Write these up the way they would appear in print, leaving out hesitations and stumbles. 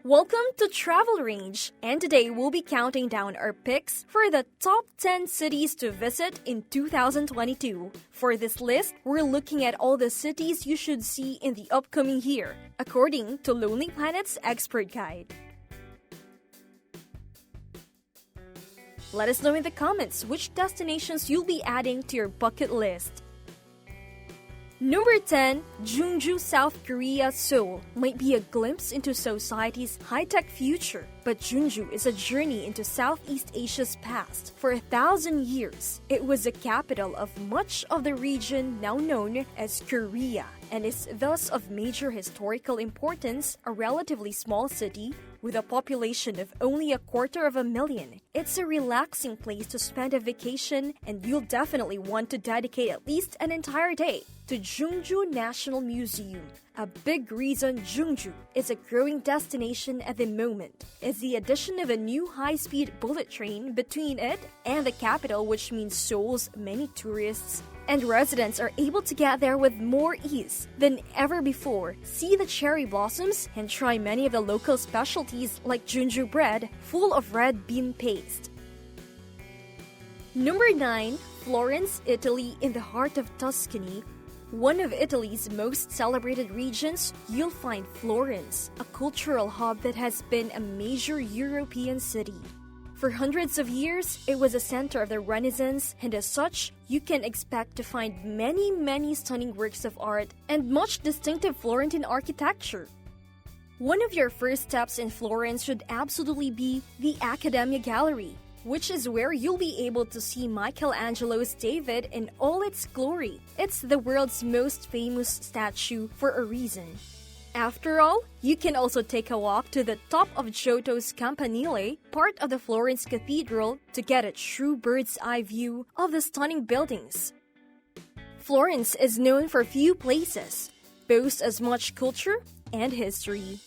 Welcome to Travel Range, and today we'll be counting down our picks for the top 10 cities to visit in 2022. For this list, we're looking at all the cities you should see in the upcoming year, according to Lonely Planet's expert guide. Let us know in the comments which destinations you'll be adding to your bucket list. Number 10, Gyeongju, South Korea, Seoul might be a glimpse into society's high-tech future, but Gyeongju is a journey into Southeast Asia's past. For 1,000 years, it was the capital of much of the region now known as Korea, and is thus of major historical importance, a relatively small city with a population of only 250,000. It's a relaxing place to spend a vacation, and you'll definitely want to dedicate at least an entire day to Gyeongju National Museum. A big reason Gyeongju is a growing destination at the moment is the addition of a new high-speed bullet train between it and the capital, which means Seoul's many tourists and residents are able to get there with more ease than ever before. See the cherry blossoms and try many of the local specialties like Gyeongju bread full of red bean paste. Number 9, Florence, Italy, in the heart of Tuscany. One of Italy's most celebrated regions, you'll find Florence, a cultural hub that has been a major European city. For hundreds of years, it was a center of the Renaissance, and as such, you can expect to find many stunning works of art and much distinctive Florentine architecture. One of your first steps in Florence should absolutely be the Accademia Gallery, which is where you'll be able to see Michelangelo's David in all its glory. It's the world's most famous statue for a reason. After all, you can also take a walk to the top of Giotto's Campanile, part of the Florence Cathedral, to get a true bird's-eye view of the stunning buildings. Florence is known for few places, boasts as much culture and history.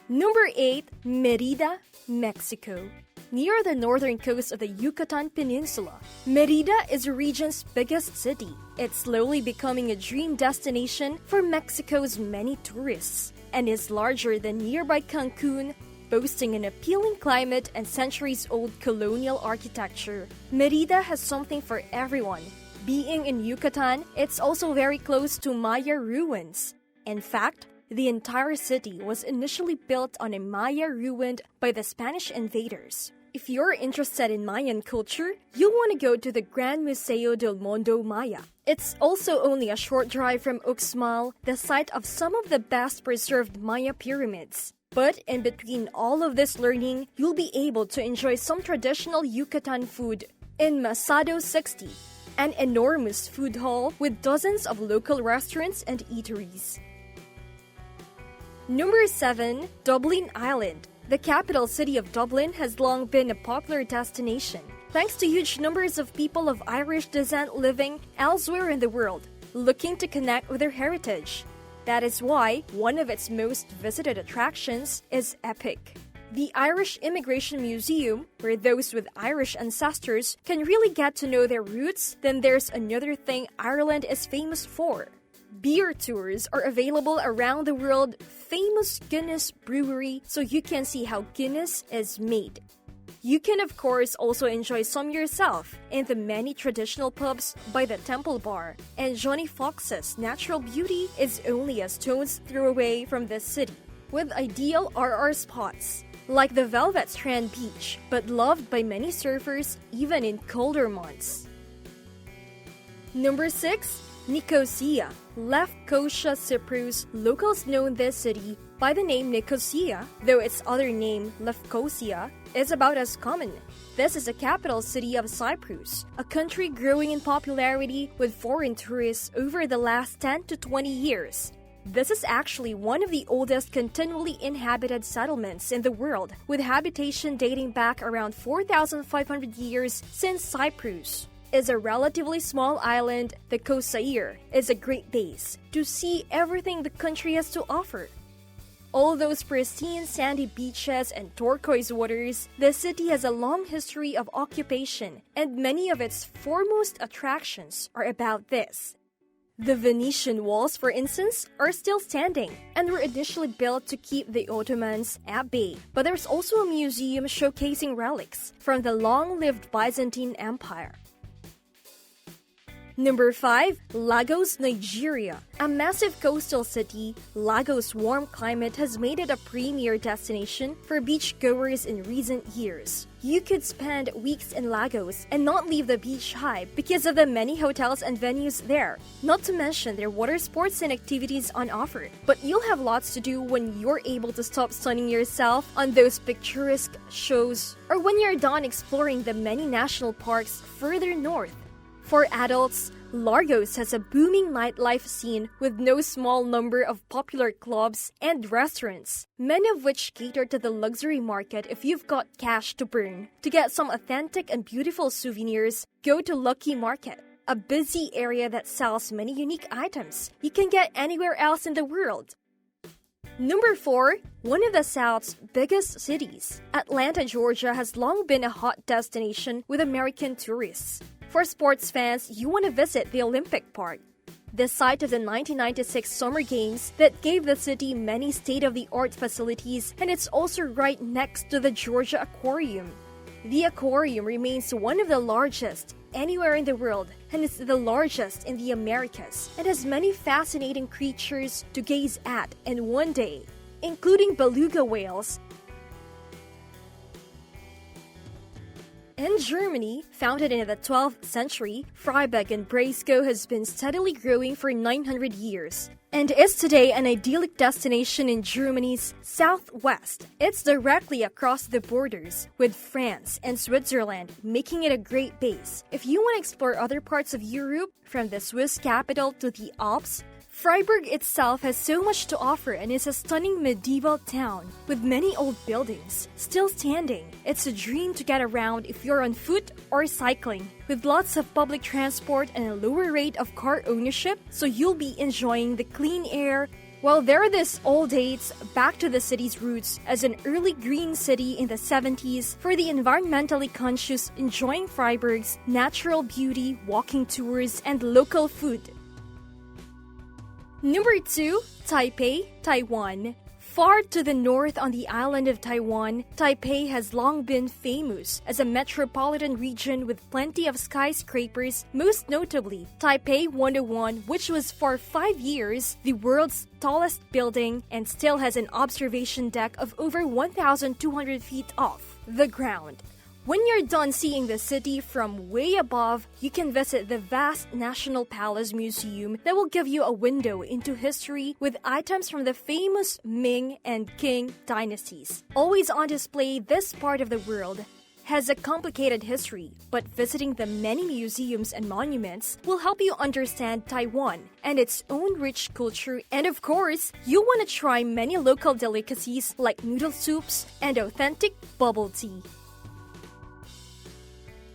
Number 8, Merida, Mexico. Near the northern coast of the Yucatan Peninsula, Merida is the region's biggest city. It's slowly becoming a dream destination for Mexico's many tourists, and is larger than nearby Cancun, boasting an appealing climate and centuries-old colonial architecture. Merida has something for everyone. Being in Yucatan, it's also very close to Maya ruins. In fact, the entire city was initially built on a Maya ruin by the Spanish invaders. If you're interested in Mayan culture, you'll want to go to the Gran Museo del Mundo Maya. It's also only a short drive from Uxmal, the site of some of the best preserved Maya pyramids. But in between all of this learning, you'll be able to enjoy some traditional Yucatan food in Masado 60, an enormous food hall with dozens of local restaurants and eateries. Number 7, Dublin, Ireland. The capital city of Dublin has long been a popular destination, thanks to huge numbers of people of Irish descent living elsewhere in the world, looking to connect with their heritage. That is why one of its most visited attractions is Epic, the Irish Immigration Museum, where those with Irish ancestors can really get to know their roots. Then there's another thing Ireland is famous for. Beer tours are available around the world famous Guinness brewery, so you can see how Guinness is made. You can of course also enjoy some yourself in the many traditional pubs by the Temple Bar, and Johnny Fox's natural beauty is only a stone's throw away from this city, with ideal RR spots like the Velvet Strand Beach, but loved by many surfers even in colder months. Number 6, Nicosia Lefkosia, Cyprus. Locals know this city by the name Nicosia, though its other name, Lefkosia, is about as common. This is the capital city of Cyprus, a country growing in popularity with foreign tourists over the last 10 to 20 years. This is actually one of the oldest continually inhabited settlements in the world, with habitation dating back around 4,500 years. Since Cyprus is a relatively small island, the Kosair is a great base to see everything the country has to offer. All those pristine sandy beaches and turquoise waters, the city has a long history of occupation, and many of its foremost attractions are about this. The Venetian walls, for instance, are still standing and were initially built to keep the Ottomans at bay. But there's also a museum showcasing relics from the long-lived Byzantine Empire. Number 5. Lagos, Nigeria. A massive coastal city, Lagos' warm climate has made it a premier destination for beachgoers in recent years. You could spend weeks in Lagos and not leave the beach high because of the many hotels and venues there, not to mention their water sports and activities on offer. But you'll have lots to do when you're able to stop sunning yourself on those picturesque shows or when you're done exploring the many national parks further north. For adults, Lagos has a booming nightlife scene with no small number of popular clubs and restaurants, many of which cater to the luxury market if you've got cash to burn. To get some authentic and beautiful souvenirs, go to Lucky Market, a busy area that sells many unique items you can get anywhere else in the world. Number 4. One of the South's biggest cities. Atlanta, Georgia has long been a hot destination with American tourists. For sports fans, you want to visit the Olympic Park, the site of the 1996 Summer Games that gave the city many state-of-the-art facilities, and it's also right next to the Georgia Aquarium. The aquarium remains one of the largest anywhere in the world, and it's the largest in the Americas, and has many fascinating creatures to gaze at in one day, including beluga whales. In Germany, founded in the 12th century, Freiburg and Breisgau has been steadily growing for 900 years and is today an idyllic destination in Germany's southwest. It's directly across the borders with France and Switzerland, making it a great base. If you want to explore other parts of Europe, from the Swiss capital to the Alps, Freiburg itself has so much to offer and is a stunning medieval town with many old buildings still standing. It's a dream to get around if you're on foot or cycling, with lots of public transport and a lower rate of car ownership, so you'll be enjoying the clean air. Well, this all dates back to the city's roots as an early green city in the 70s for the environmentally conscious, enjoying Freiburg's natural beauty, walking tours, and local food. Number 2. Taipei, Taiwan. Far to the north on the island of Taiwan, Taipei has long been famous as a metropolitan region with plenty of skyscrapers, most notably Taipei 101, which was for 5 years the world's tallest building and still has an observation deck of over 1,200 feet off the ground. When you're done seeing the city from way above, you can visit the vast National Palace Museum that will give you a window into history with items from the famous Ming and Qing dynasties. Always on display, this part of the world has a complicated history, but visiting the many museums and monuments will help you understand Taiwan and its own rich culture. And of course, you'll want to try many local delicacies like noodle soups and authentic bubble tea.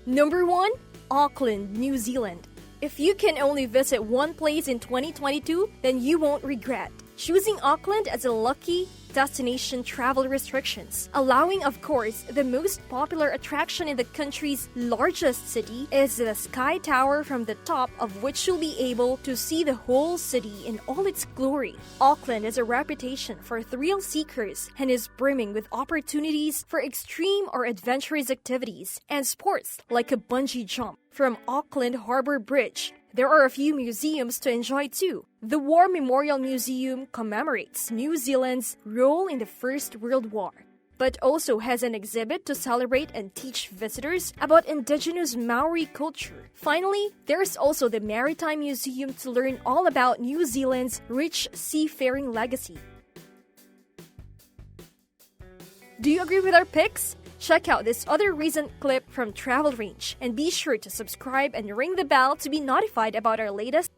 Number 1. Auckland, New Zealand. If you can only visit one place in 2022, then you won't regret choosing Auckland as a lucky destination. Travel restrictions, allowing, of course, the most popular attraction in the country's largest city is the Sky Tower, from the top of which you'll be able to see the whole city in all its glory. Auckland has a reputation for thrill seekers and is brimming with opportunities for extreme or adventurous activities and sports like a bungee jump from Auckland Harbour Bridge. There are a few museums to enjoy too. The War Memorial Museum commemorates New Zealand's role in the First World War, but also has an exhibit to celebrate and teach visitors about indigenous Maori culture. Finally, there's also the Maritime Museum to learn all about New Zealand's rich seafaring legacy. Do you agree with our picks? Check out this other recent clip from Travel Range and be sure to subscribe and ring the bell to be notified about our latest